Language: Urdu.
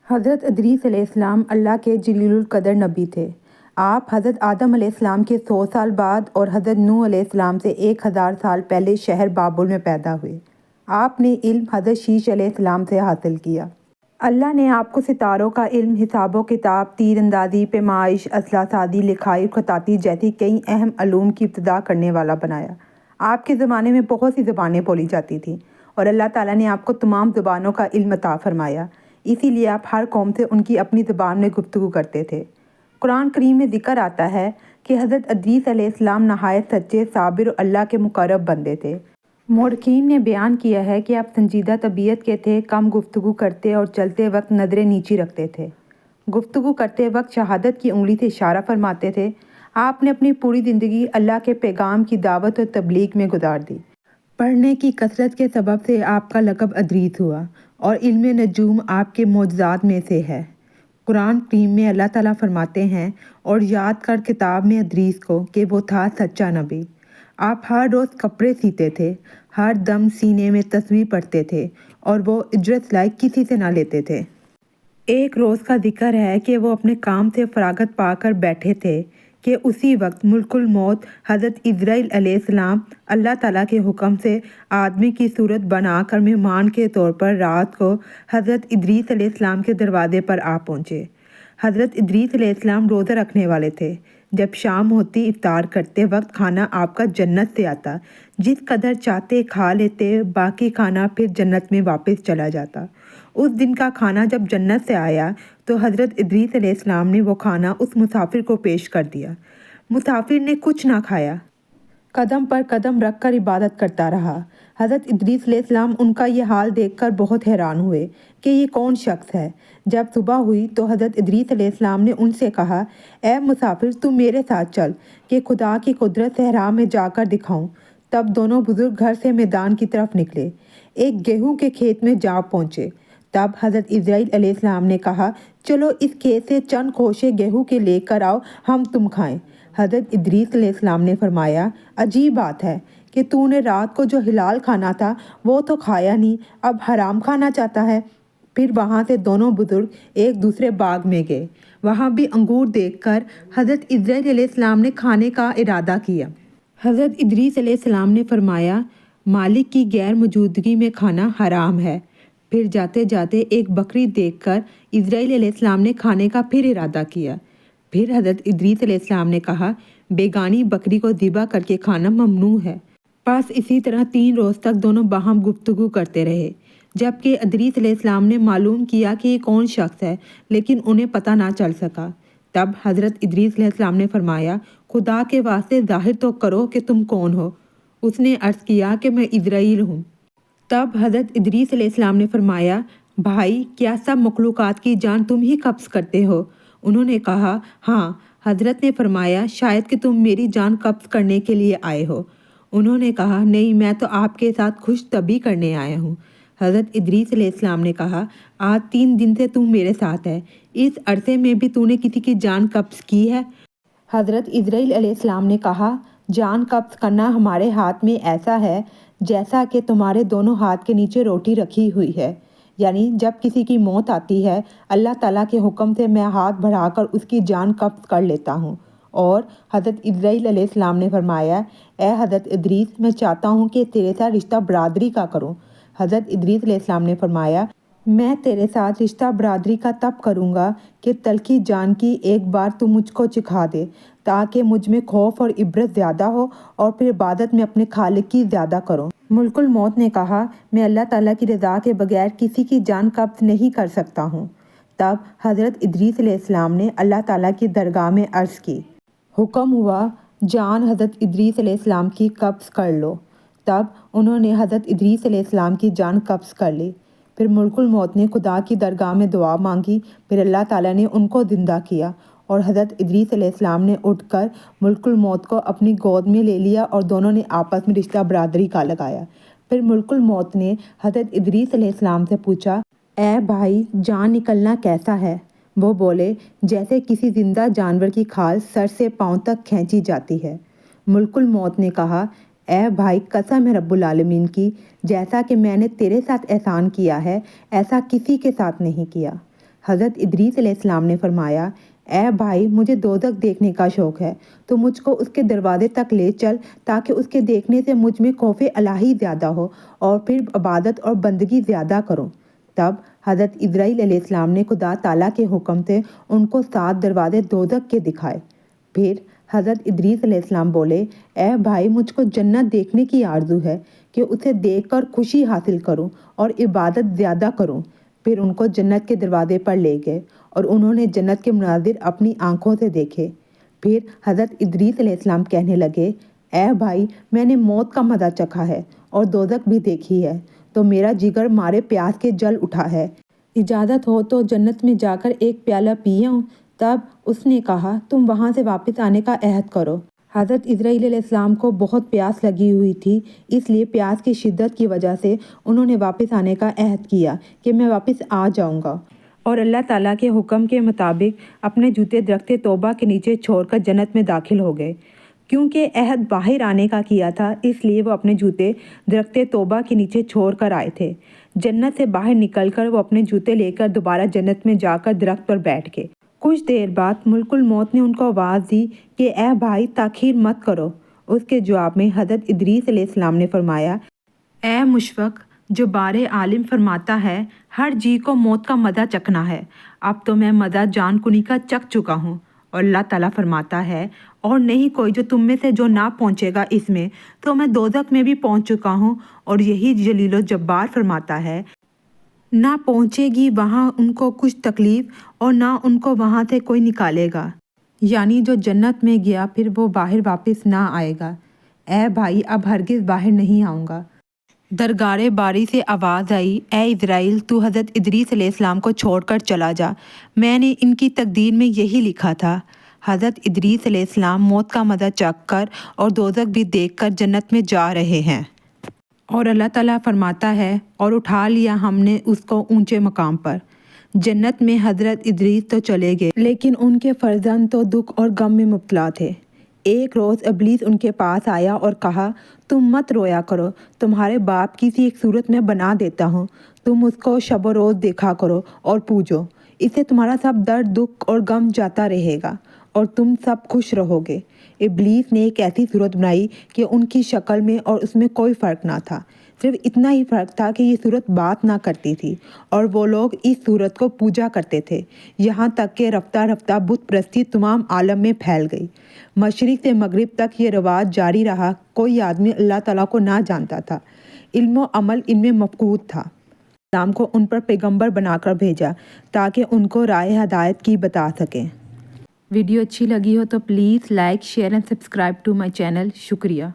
حضرت ادریس علیہ السلام اللہ کے جلیل القدر نبی تھے۔ آپ حضرت آدم علیہ السلام کے 100 سال بعد اور حضرت نوح علیہ السلام سے 1000 سال پہلے شہر بابل میں پیدا ہوئے۔ آپ نے علم حضرت شیش علیہ السلام سے حاصل کیا۔ اللہ نے آپ کو ستاروں کا علم، حساب و کتاب، تیر اندازی، پیمائش، اسلحہ سازی، لکھائی اور خطاطی جیسی کئی اہم علوم کی ابتدا کرنے والا بنایا۔ آپ کے زمانے میں بہت سی زبانیں بولی جاتی تھیں اور اللہ تعالیٰ نے آپ کو تمام زبانوں کا علم عطا فرمایا، اسی لیے آپ ہر قوم سے ان کی اپنی زبان میں گفتگو کرتے تھے۔ قرآن کریم میں ذکر آتا ہے کہ حضرت ادریس علیہ السلام نہایت سچے، صابر اور اللہ کے مقرب بندے تھے۔ مورخین نے بیان کیا ہے کہ آپ سنجیدہ طبیعت کے تھے، کم گفتگو کرتے اور چلتے وقت نظریں نیچی رکھتے تھے۔ گفتگو کرتے وقت شہادت کی انگلی سے اشارہ فرماتے تھے۔ آپ نے اپنی پوری زندگی اللہ کے پیغام کی دعوت اور تبلیغ میں گزار دی۔ پڑھنے کی کثرت کے سبب سے آپ کا لقب ادریس ہوا اور علم نجوم آپ کے معجزات میں سے ہے۔ قرآن کریم میں اللہ تعالیٰ فرماتے ہیں، اور یاد کر کتاب میں ادریس کو کہ وہ تھا سچا نبی۔ آپ ہر روز کپڑے سیتے تھے، ہر دم سینے میں تسبیح پڑھتے تھے اور وہ اجرت لائق کسی سے نہ لیتے تھے۔ ایک روز کا ذکر ہے کہ وہ اپنے کام سے فراغت پا کر بیٹھے تھے کہ اسی وقت ملک الموت حضرت عزرائیل علیہ السلام اللہ تعالیٰ کے حکم سے آدمی کی صورت بنا کر مہمان کے طور پر رات کو حضرت ادریس علیہ السلام کے دروازے پر آ پہنچے۔ حضرت ادریس علیہ السلام روزہ رکھنے والے تھے۔ جب شام ہوتی افطار کرتے وقت کھانا آپ کا جنت سے آتا، جس قدر چاہتے کھا لیتے، باقی کھانا پھر جنت میں واپس چلا جاتا۔ اس دن کا کھانا جب جنت سے آیا تو حضرت ادریس علیہ السلام نے وہ کھانا اس مسافر کو پیش کر دیا۔ مسافر نے کچھ نہ کھایا، قدم پر قدم رکھ کر عبادت کرتا رہا۔ حضرت ادریس علیہ السلام ان کا یہ حال دیکھ کر بہت حیران ہوئے کہ یہ کون شخص ہے۔ جب صبح ہوئی تو حضرت ادریس علیہ السلام نے ان سے کہا، اے مسافر، تم میرے ساتھ چل کہ خدا کی قدرت صحرا میں جا کر دکھاؤں۔ تب دونوں بزرگ گھر سے میدان کی طرف نکلے، ایک گیہوں کے کھیت میں جا پہنچے۔ تب حضرت عزرائیل علیہ السلام نے کہا، چلو اس کھیت سے چند خوشے گیہوں کے لے کر آؤ، ہم تم کھائیں۔ حضرت ادریس علیہ السلام نے فرمایا، عجیب بات ہے کہ تو نے رات کو جو حلال کھانا تھا وہ تو کھایا نہیں، اب حرام کھانا چاہتا ہے۔ پھر وہاں سے دونوں بزرگ ایک دوسرے باغ میں گئے۔ وہاں بھی انگور دیکھ کر حضرت عزرائیل علیہ السلام نے کھانے کا ارادہ کیا۔ حضرت ادریس علیہ السلام نے فرمایا، مالک کی غیر موجودگی میں کھانا حرام ہے۔ پھر جاتے جاتے ایک بکری دیکھ کر عزرائیل علیہ السلام نے کھانے کا پھر ارادہ کیا۔ پھر حضرت ادریس علیہ السلام نے کہا، بیگانی بکری کو ذبح کر کے کھانا ممنوع ہے۔ بس اسی طرح 3 روز تک دونوں باہم گفتگو کرتے رہے، جبکہ ادریس علیہ السلام نے معلوم کیا کہ یہ کون شخص ہے، لیکن انہیں پتہ نہ چل سکا۔ تب حضرت ادریس علیہ السلام نے فرمایا، خدا کے واسطے ظاہر تو کرو کہ تم کون ہو۔ اس نے عرض کیا کہ میں عزرائیل ہوں۔ تب حضرت ادریس علیہ السلام نے فرمایا، بھائی، کیا سب مخلوقات کی جان تم ہی قبض کرتے ہو؟ انہوں نے کہا، ہاں۔ حضرت نے فرمایا، شاید کہ تم میری جان قبض کرنے کے لیے آئے ہو۔ انہوں نے کہا، نہیں، میں تو آپ کے ساتھ خوش طبعی کرنے آیا ہوں۔ حضرت ادریس علیہ السلام نے کہا، آج 3 دن سے تم میرے ساتھ ہے، اس عرصے میں بھی تو نے کسی کی جان قبض کی ہے؟ حضرت عزرائیل علیہ السلام نے کہا، جان قبض کرنا ہمارے ہاتھ میں ایسا ہے جیسا کہ تمہارے دونوں ہاتھ کے نیچے روٹی رکھی ہوئی ہے، یعنی جب کسی کی موت آتی ہے اللہ تعالیٰ کے حکم سے میں ہاتھ بڑھا کر اس کی جان قبض کر لیتا ہوں۔ اور حضرت عزرائیل علیہ السلام نے فرمایا، اے حضرت ادریس، میں چاہتا ہوں کہ تیرے ساتھ رشتہ برادری کا کروں۔ حضرت ادریس علیہ السلام نے فرمایا، میں تیرے ساتھ رشتہ برادری کا تب کروں گا کہ تلخی جان کی ایک بار تو مجھ کو چکھا دے، تاکہ مجھ میں خوف اور عبرت زیادہ ہو اور پھر عبادت میں اپنے خالق کی زیادہ کروں۔ ملک الموت نے کہا، میں اللہ تعالیٰ کی رضا کے بغیر کسی کی جان قبض نہیں کر سکتا ہوں۔ تب حضرت ادریس علیہ السلام نے اللہ تعالیٰ کی درگاہ میں عرض کی، حکم ہوا جان حضرت ادریس علیہ السلام کی قبض کر لو۔ تب انہوں نے حضرت ادریس علیہ السلام کی جان قبض کر لی۔ پھر ملک الموت نے خدا کی درگاہ میں دعا مانگی، پھر اللہ تعالیٰ نے ان کو زندہ کیا اور حضرت ادریس علیہ السلام نے اٹھ کر ملک الموت کو اپنی گود میں لے لیا اور دونوں نے آپس میں رشتہ برادری کا لگایا۔ پھر ملک الموت نے حضرت ادریس علیہ السلام سے پوچھا، اے بھائی، جان نکلنا کیسا ہے؟ وہ بولے، جیسے کسی زندہ جانور کی کھال سر سے پاؤں تک کھینچی جاتی ہے۔ ملک الموت نے کہا، اے بھائی، قسم ہے رب العالمین کی، جیسا کہ میں نے تیرے ساتھ احسان کیا ہے ایسا کسی کے ساتھ نہیں کیا۔ حضرت ادریس علیہ السلام نے فرمایا، اے بھائی، مجھے دوزخ دیکھنے کا شوق ہے، تو مجھ کو اس کے دروازے تک لے چل تاکہ اس کے دیکھنے سے مجھ میں خوف الہی زیادہ ہو اور پھر عبادت اور بندگی زیادہ کروں۔ تب حضرت اسرائیل علیہ السلام نے خدا تعالیٰ کے حکم سے ان کو 7 دروازے دوزخ کے دکھائے۔ پھر حضرت ادریس علیہ السلام بولے، اے بھائی، مجھ کو جنت دیکھنے کی آرزو ہے کہ اسے دیکھ کر خوشی حاصل کروں اور عبادت زیادہ کروں۔ پھر ان کو جنت کے دروازے پر لے گئے اور انہوں نے جنت کے مناظر اپنی آنکھوں سے دیکھے۔ پھر حضرت ادریس علیہ السلام کہنے لگے، اے بھائی، میں نے موت کا مزہ چکھا ہے اور دوزخ بھی دیکھی ہے، تو میرا جگر مارے پیاس کے جل اٹھا ہے۔ اجازت ہو تو جنت میں جا کر ایک پیالہ پیوں۔ تب اس نے کہا، تم وہاں سے واپس آنے کا عہد کرو۔ حضرت اسرائیل علیہ السلام کو بہت پیاس لگی ہوئی تھی، اس لیے پیاس کی شدت کی وجہ سے انہوں نے واپس آنے کا عہد کیا کہ میں واپس آ جاؤں گا، اور اللہ تعالیٰ کے حکم کے مطابق اپنے جوتے درخت توبہ کے نیچے چھوڑ کر جنت میں داخل ہو گئے۔ کیونکہ عہد باہر آنے کا کیا تھا، اس لیے وہ اپنے جوتے درخت توبہ کے نیچے چھوڑ کر آئے تھے۔ جنت سے باہر نکل کر وہ اپنے جوتے لے کر دوبارہ جنت میں جا کر درخت پر بیٹھ گئے۔ کچھ دیر بعد ملک الموت نے ان کو آواز دی کہ اے بھائی، تاخیر مت کرو۔ اس کے جواب میں حضرت ادریس علیہ السلام نے فرمایا، اے مشفق، جو بار عالم فرماتا ہے، ہر جی کو موت کا مزہ چکھنا ہے۔ اب تو میں مزہ جان کنی کا چکھ چکا ہوں۔ اور اللہ تعالیٰ فرماتا ہے، اور نہیں کوئی جو تم میں سے جو نہ پہنچے گا اس میں، تو میں دوزخ میں بھی پہنچ چکا ہوں۔ اور یہی جلیل و جبار فرماتا ہے، نہ پہنچے گی وہاں ان کو کچھ تکلیف اور نہ ان کو وہاں سے کوئی نکالے گا، یعنی جو جنت میں گیا پھر وہ باہر واپس نہ آئے گا۔ اے بھائی، اب ہرگز باہر نہیں آؤں گا۔ درگاہ باری سے آواز آئی، اے اسرائیل، تو حضرت ادریس علیہ السلام کو چھوڑ کر چلا جا، میں نے ان کی تقدیر میں یہی لکھا تھا۔ حضرت ادریس علیہ السلام موت کا مزہ چکھ کر اور دوزخ بھی دیکھ کر جنت میں جا رہے ہیں۔ اور اللہ تعالیٰ فرماتا ہے، اور اٹھا لیا ہم نے اس کو اونچے مقام پر۔ جنت میں حضرت ادریس تو چلے گئے، لیکن ان کے فرزند تو دکھ اور غم میں مبتلا تھے۔ ایک روز ابلیس ان کے پاس آیا اور کہا، تم مت رویا کرو، تمہارے باپ کی سی ایک صورت میں بنا دیتا ہوں، تم اس کو شب و روز دیکھا کرو اور پوجو، اس سے تمہارا سب درد، دکھ اور غم جاتا رہے گا اور تم سب خوش رہو گے۔ ابلیس نے ایک ایسی صورت بنائی کہ ان کی شکل میں اور اس میں کوئی فرق نہ تھا، صرف اتنا ہی فرق تھا کہ یہ صورت بات نہ کرتی تھی اور وہ لوگ اس صورت کو پوجا کرتے تھے، یہاں تک کہ رفتہ رفتہ بت پرستی تمام عالم میں پھیل گئی۔ مشرق سے مغرب تک یہ رواج جاری رہا، کوئی آدمی اللہ تعالیٰ کو نہ جانتا تھا، علم و عمل ان میں مفقود تھا۔ اسلام کو ان پر پیغمبر بنا کر بھیجا تاکہ ان کو راہ ہدایت کی بتا سکیں۔ ویڈیو اچھی لگی ہو تو please like, share and subscribe to my channel. شکریہ۔